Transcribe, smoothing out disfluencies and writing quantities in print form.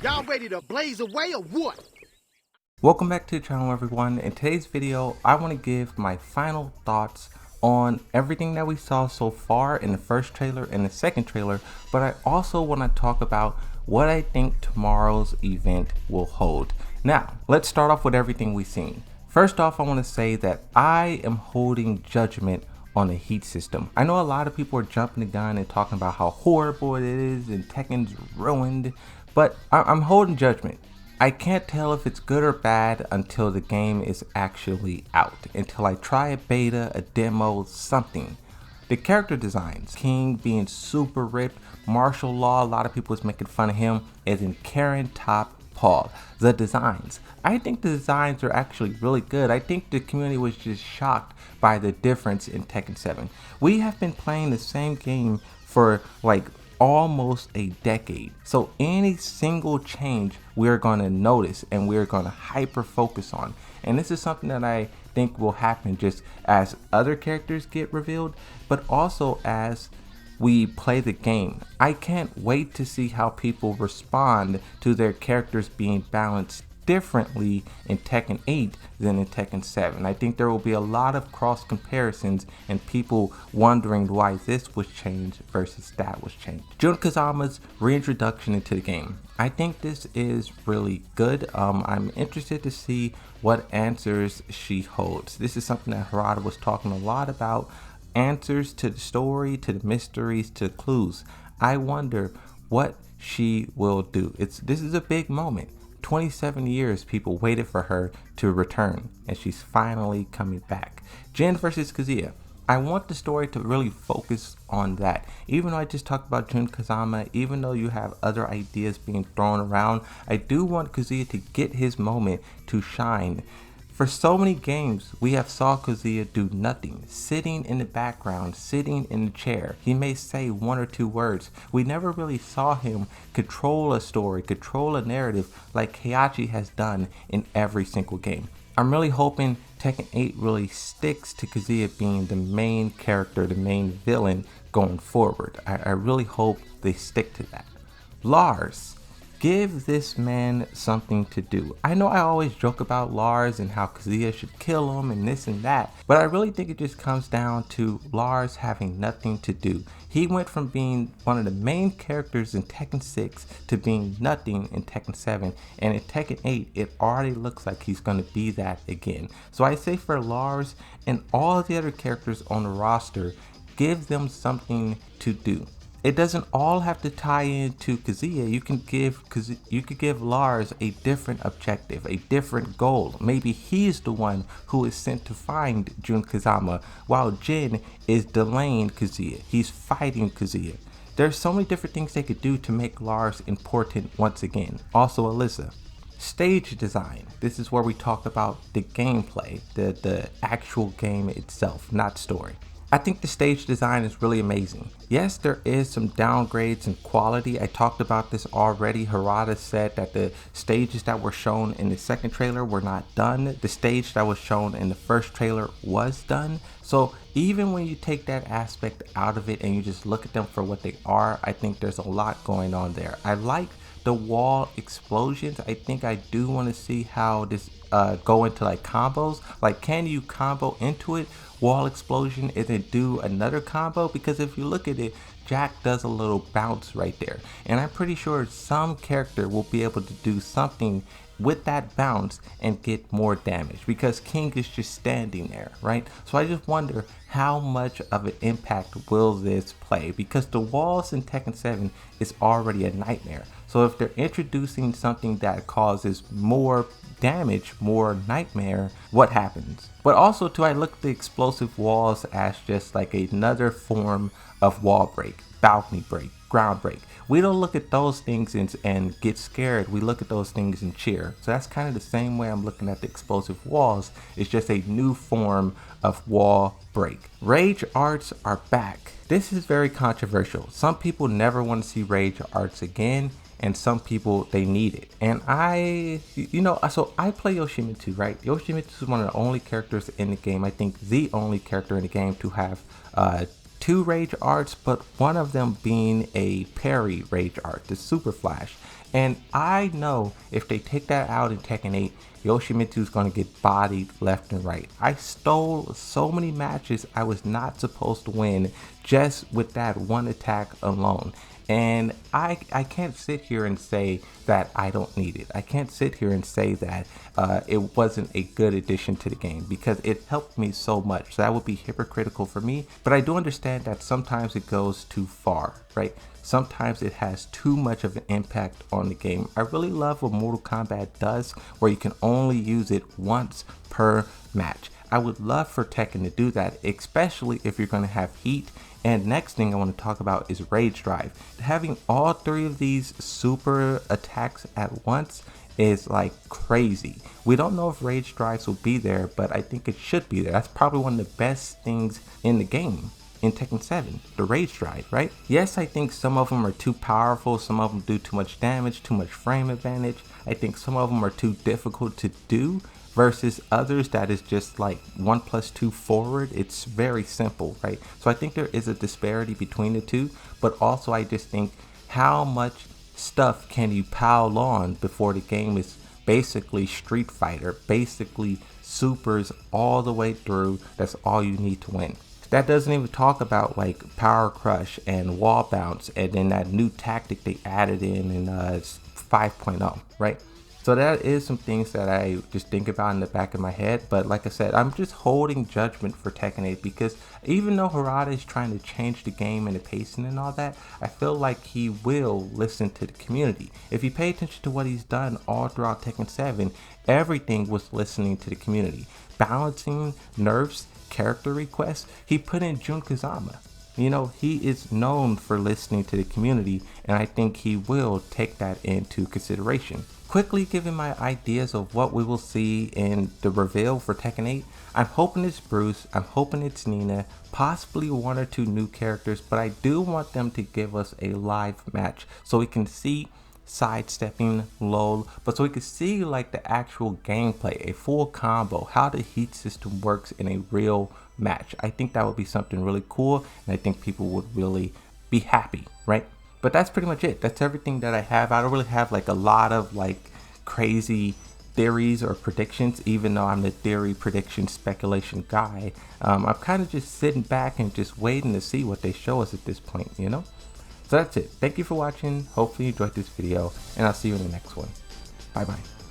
Y'all ready to blaze away or what? Welcome back to the channel, everyone. In today's video, I want to give my final thoughts on everything that we saw so far in the first trailer and the second trailer, but I also want to talk about what I think tomorrow's event will hold. Now, let's start off with everything we've seen. First off, I want to say that I am holding judgment on the heat system. I know a lot of people are jumping the gun and talking about how horrible it is and Tekken's ruined, but I'm holding judgment. I can't tell if it's good or bad until the game is actually out, until I try a beta, a demo, something. The character designs, King being super ripped, martial law, a lot of people was making fun of him, as in Karen top Paul. The designs, I think the designs are actually really good. I think the community was just shocked by the difference in Tekken 7. We have been playing the same game for like almost a decade, so any single change we're going to notice and we're going to hyper focus on, and this is something that I think will happen just as other characters get revealed, but also as we play the game. I can't wait to see how people respond to their characters being balanced differently in Tekken 8 than in Tekken 7. I think there will be a lot of cross comparisons and people wondering why this was changed versus that was changed. Jun Kazama's reintroduction into the game, I think this is really good. I'm interested to see what answers she holds. This is something that Harada was talking a lot about, answers to the story, to the mysteries, to the clues. I wonder what she will do. This is a big moment. 27 years people waited for her to return, and she's finally coming back. Jin versus Kazuya. I want the story to really focus on that. Even though I just talked about Jun Kazama, even though you have other ideas being thrown around, I do want Kazuya to get his moment to shine. For so many games, we have saw Kazuya do nothing, sitting in the background, sitting in the chair. He may say one or two words. We never really saw him control a story, control a narrative like Heihachi has done in every single game. I'm really hoping Tekken 8 really sticks to Kazuya being the main character, the main villain going forward. I really hope they stick to that. Lars. Give this man something to do. I know I always joke about Lars and how Kazuya should kill him and this and that, but I really think it just comes down to Lars having nothing to do. He went from being one of the main characters in Tekken 6 to being nothing in Tekken 7, and in Tekken 8 it already looks like he's going to be that again. So I say for Lars and all the other characters on the roster, give them something to do. It doesn't all have to tie into Kazuya. You could give Lars a different objective, a different goal. Maybe he's the one who is sent to find Jun Kazama, while Jin is delaying Kazuya. He's fighting Kazuya. There's so many different things they could do to make Lars important once again. Also, Alyssa. Stage design. This is where we talk about the gameplay, the actual game itself, not story. I think the stage design is really amazing. Yes, there is some downgrades in quality. I talked about this already. Harada said that the stages that were shown in the second trailer were not done. The stage that was shown in the first trailer was done. So even when you take that aspect out of it and you just look at them for what they are, I think there's a lot going on there. I like the wall explosions. I think I do want to see how this go into like combos. Like, can you combo into it? Wall explosion, and then do another combo? Because if you look at it, Jack does a little bounce right there, and I'm pretty sure some character will be able to do something with that bounce and get more damage, because King is just standing there, right? So I just wonder how much of an impact will this play, because the walls in Tekken 7 is already a nightmare. So if they're introducing something that causes more damage, more nightmare, what happens? But also too, I look at the explosive walls as just like another form of wall break, balcony break, ground break. We don't look at those things and get scared. We look at those things and cheer. So that's kind of the same way I'm looking at the explosive walls. It's just a new form of wall break. Rage arts are back. This is very controversial. Some people never want to see rage arts again, and some people, they need it. And so I play Yoshimitsu, right? Yoshimitsu is one of the only characters in the game, I think the only character in the game to have 2 rage arts, but one of them being a parry rage art, the super flash. And I know if they take that out in Tekken 8, Yoshimitsu's gonna get bodied left and right. I stole so many matches I was not supposed to win just with that one attack alone. And I can't sit here and say that I don't need it. I can't sit here and say that it wasn't a good addition to the game because it helped me so much. So that would be hypocritical for me. But I do understand that sometimes it goes too far, right? Sometimes it has too much of an impact on the game. I really love what Mortal Kombat does, where you can only use it once per match. I would love for Tekken to do that, especially if you're going to have heat. And next thing I want to talk about is Rage Drive. Having all three of these super attacks at once is like crazy. We don't know if Rage Drives will be there, but I think it should be there. That's probably one of the best things in the game. In Tekken 7, the Rage Drive, right? Yes, I think some of them are too powerful, some of them do too much damage, too much frame advantage. I think some of them are too difficult to do versus others that is just like 1+2 forward. It's very simple, right? So I think there is a disparity between the two, but also I just think how much stuff can you pile on before the game is basically Street Fighter, basically supers all the way through. That's all you need to win. That doesn't even talk about like Power Crush and Wall Bounce and then that new tactic they added in 5.0, right? So that is some things that I just think about in the back of my head. But like I said, I'm just holding judgment for Tekken 8 because even though Harada is trying to change the game and the pacing and all that, I feel like he will listen to the community. If you pay attention to what he's done all throughout Tekken 7, everything was listening to the community. Balancing nerfs, character requests, he put in Jun Kazama. You know, he is known for listening to the community, and I think he will take that into consideration. Quickly giving my ideas of what we will see in the reveal for Tekken 8, I'm hoping it's Bruce, I'm hoping it's Nina, possibly one or two new characters, but I do want them to give us a live match so we can see sidestepping, lol, but so we can see like the actual gameplay, a full combo, how the heat system works in a real match. I think that would be something really cool, and I think people would really be happy, right? But that's pretty much it. That's everything that I have. I don't really have like a lot of like crazy theories or predictions, even though I'm the theory, prediction, speculation guy. I'm kind of just sitting back and just waiting to see what they show us at this point, you know? So that's it. Thank you for watching. Hopefully you enjoyed this video, and I'll see you in the next one. Bye bye.